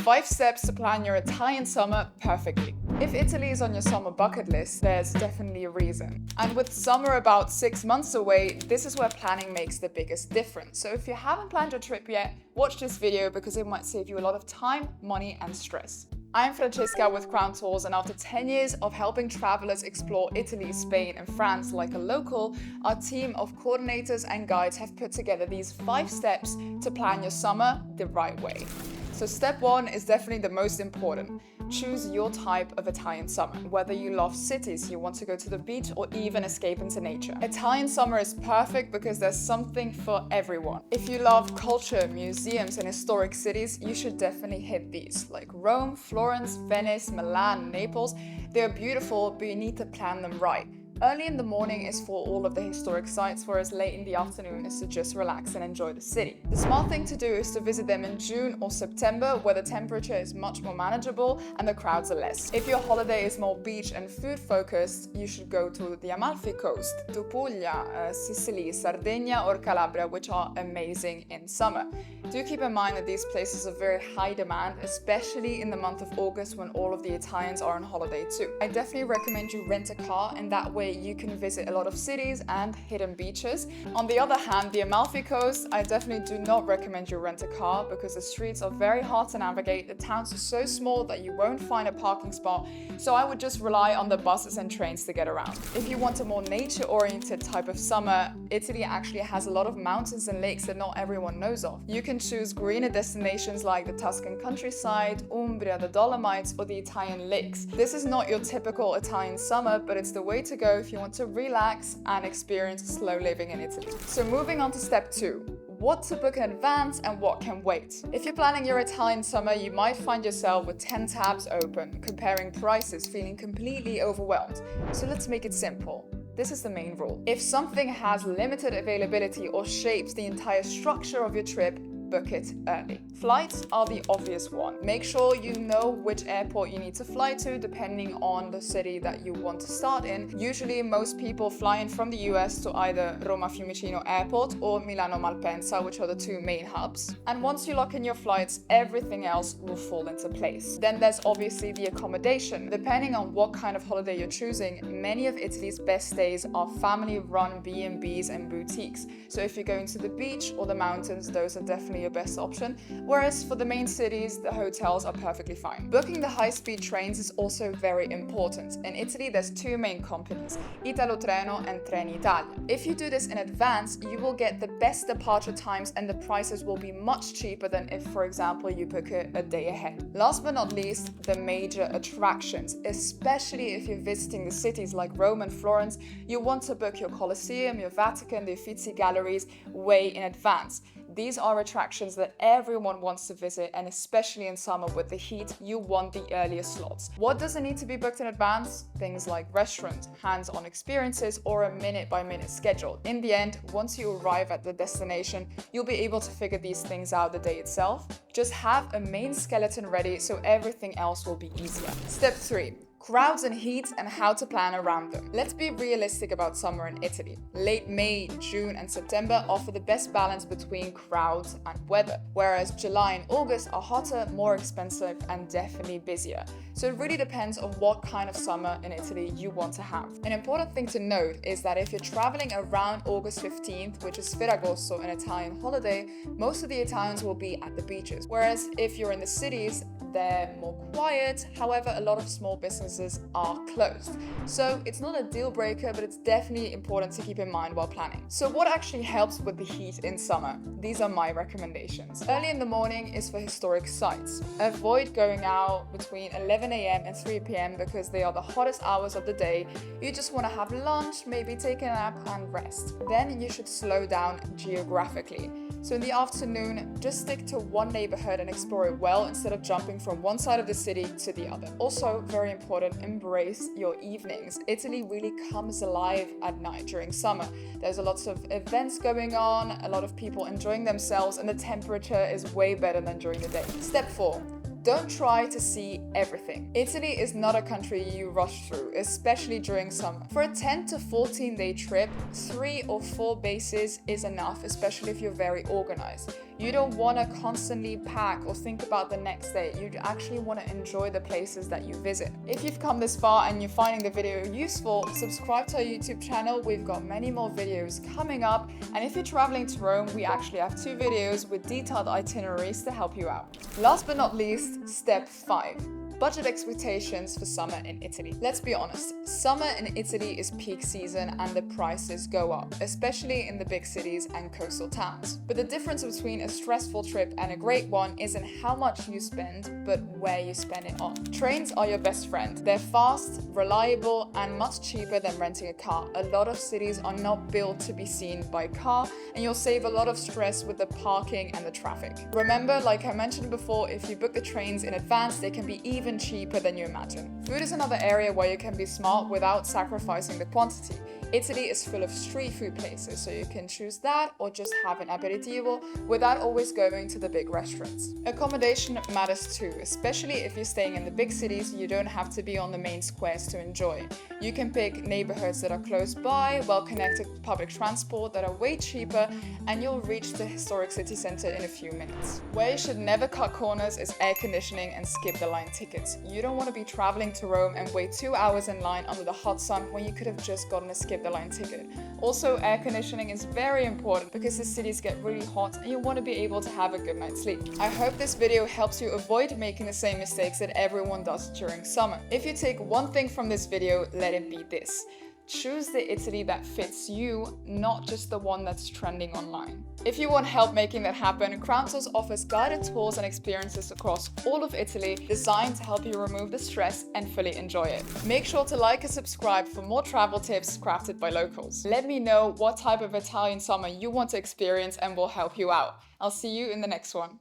5 steps to plan your Italian summer perfectly. If Italy is on your summer bucket list, there's definitely a reason. And with summer about 6 months away, this is where planning makes the biggest difference. So if you haven't planned your trip yet, watch this video because it might save you a lot of time, money, and stress. I'm Francesca with Crown Tours, and after 10 years of helping travelers explore Italy, Spain, and France like a local, our team of coordinators and guides have put together these 5 steps to plan your summer the right way. So step 1 is definitely the most important. Choose your type of Italian summer. Whether you love cities, you want to go to the beach, or even escape into nature. Italian summer is perfect because there's something for everyone. If you love culture, museums, and historic cities, you should definitely hit these, like Rome, Florence, Venice, Milan, Naples. They're beautiful, but you need to plan them right. Early in the morning is for all of the historic sites, whereas late in the afternoon is to just relax and enjoy the city. The smart thing to do is to visit them in June or September, where the temperature is much more manageable and the crowds are less. If your holiday is more beach and food focused, you should go to the Amalfi Coast, to Puglia, Sicily, Sardinia or Calabria, which are amazing in summer. Do keep in mind that these places are very high demand, especially in the month of August when all of the Italians are on holiday too. I definitely recommend you rent a car, and that way you can visit a lot of cities and hidden beaches. On the other hand, the Amalfi Coast, I definitely do not recommend you rent a car because the streets are very hard to navigate. The towns are so small that you won't find a parking spot, so I would just rely on the buses and trains to get around. If you want a more nature-oriented type of summer, Italy actually has a lot of mountains and lakes that not everyone knows of. You can choose greener destinations like the Tuscan countryside, Umbria, the Dolomites, or the Italian lakes. This is not your typical Italian summer, but it's the way to go if you want to relax and experience slow living in Italy. So moving on to step 2. What to book in advance and what can wait. If you're planning your Italian summer, you might find yourself with 10 tabs open, comparing prices, feeling completely overwhelmed. So let's make it simple. This is the main rule. If something has limited availability or shapes the entire structure of your trip, book it early. Flights are the obvious one. Make sure you know which airport you need to fly to depending on the city that you want to start in. Usually most people fly in from the US to either Roma Fiumicino Airport or Milano Malpensa, which are the 2 main hubs. And once you lock in your flights, everything else will fall into place. Then there's obviously the accommodation. Depending on what kind of holiday you're choosing, many of Italy's best stays are family-run B&Bs and boutiques. So if you're going to the beach or the mountains, those are definitely your best option, whereas for the main cities, the hotels are perfectly fine. Booking the high-speed trains is also very important. In Italy, there's 2 main companies, Italo Treno and Trenitalia. If you do this in advance, you will get the best departure times and the prices will be much cheaper than if, for example, you book it a day ahead. Last but not least, the major attractions. Especially if you're visiting the cities like Rome and Florence, you want to book your Colosseum, your Vatican, the Uffizi galleries way in advance. These are attractions that everyone wants to visit, and especially in summer with the heat, you want the earliest slots. What doesn't need to be booked in advance? Things like restaurants, hands-on experiences, or a minute-by-minute schedule. In the end, once you arrive at the destination, you'll be able to figure these things out the day itself. Just have a main skeleton ready so everything else will be easier. Step 3. Crowds and heat and how to plan around them. Let's be realistic about summer in Italy. Late May, June and September offer the best balance between crowds and weather, whereas July and August are hotter, more expensive and definitely busier. So it really depends on what kind of summer in Italy you want to have. An important thing to note is that if you're traveling around August 15th, which is Ferragosto, an Italian holiday, most of the Italians will be at the beaches. Whereas if you're in the cities, they're more quiet. However, a lot of small businesses are closed. So it's not a deal breaker, but it's definitely important to keep in mind while planning. So what actually helps with the heat in summer? These are my recommendations. Early in the morning is for historic sites. Avoid going out between 11 a.m. and 3 p.m. because they are the hottest hours of the day. You just want to have lunch, maybe take a nap and rest. Then you should slow down geographically. So in the afternoon, just stick to one neighborhood and explore it well instead of jumping from one side of the city to the other. Also, very important, embrace your evenings. Italy really comes alive at night during summer. There's a lot of events going on, a lot of people enjoying themselves, and the temperature is way better than during the day. Step 4. Don't try to see everything. Italy is not a country you rush through, especially during summer. For a 10 to 14 day trip, 3 or 4 bases is enough, especially if you're very organized. You don't want to constantly pack or think about the next day. You actually want to enjoy the places that you visit. If you've come this far and you're finding the video useful, subscribe to our YouTube channel. We've got many more videos coming up. And if you're traveling to Rome, we actually have 2 videos with detailed itineraries to help you out. Last but not least, step 5. Budget expectations for summer in Italy. Let's be honest, summer in Italy is peak season and the prices go up, especially in the big cities and coastal towns. But the difference between a stressful trip and a great one isn't how much you spend, but where you spend it on. Trains are your best friend. They're fast, reliable, and much cheaper than renting a car. A lot of cities are not built to be seen by car, and you'll save a lot of stress with the parking and the traffic. Remember, like I mentioned before, if you book the trains in advance, they can be even cheaper than you imagine. Food is another area where you can be smart without sacrificing the quantity. Italy is full of street food places, so you can choose that or just have an aperitivo without always going to the big restaurants. Accommodation matters too, especially if you're staying in the big cities. You don't have to be on the main squares to enjoy. You can pick neighborhoods that are close by, well-connected public transport that are way cheaper, and you'll reach the historic city center in a few minutes. Where you should never cut corners is air conditioning and skip the line tickets. You don't want to be traveling to Rome and wait 2 hours in line under the hot sun when you could have just gotten a skip the line ticket. Also, air conditioning is very important because the cities get really hot and you want to be able to have a good night's sleep. I hope this video helps you avoid making the same mistakes that everyone does during summer. If you take one thing from this video, let it be this. Choose the Italy that fits you, not just the one that's trending online. If you want help making that happen, Crown Tours offers guided tours and experiences across all of Italy designed to help you remove the stress and fully enjoy it. Make sure to like and subscribe for more travel tips crafted by locals. Let me know what type of Italian summer you want to experience and we'll help you out. I'll see you in the next one.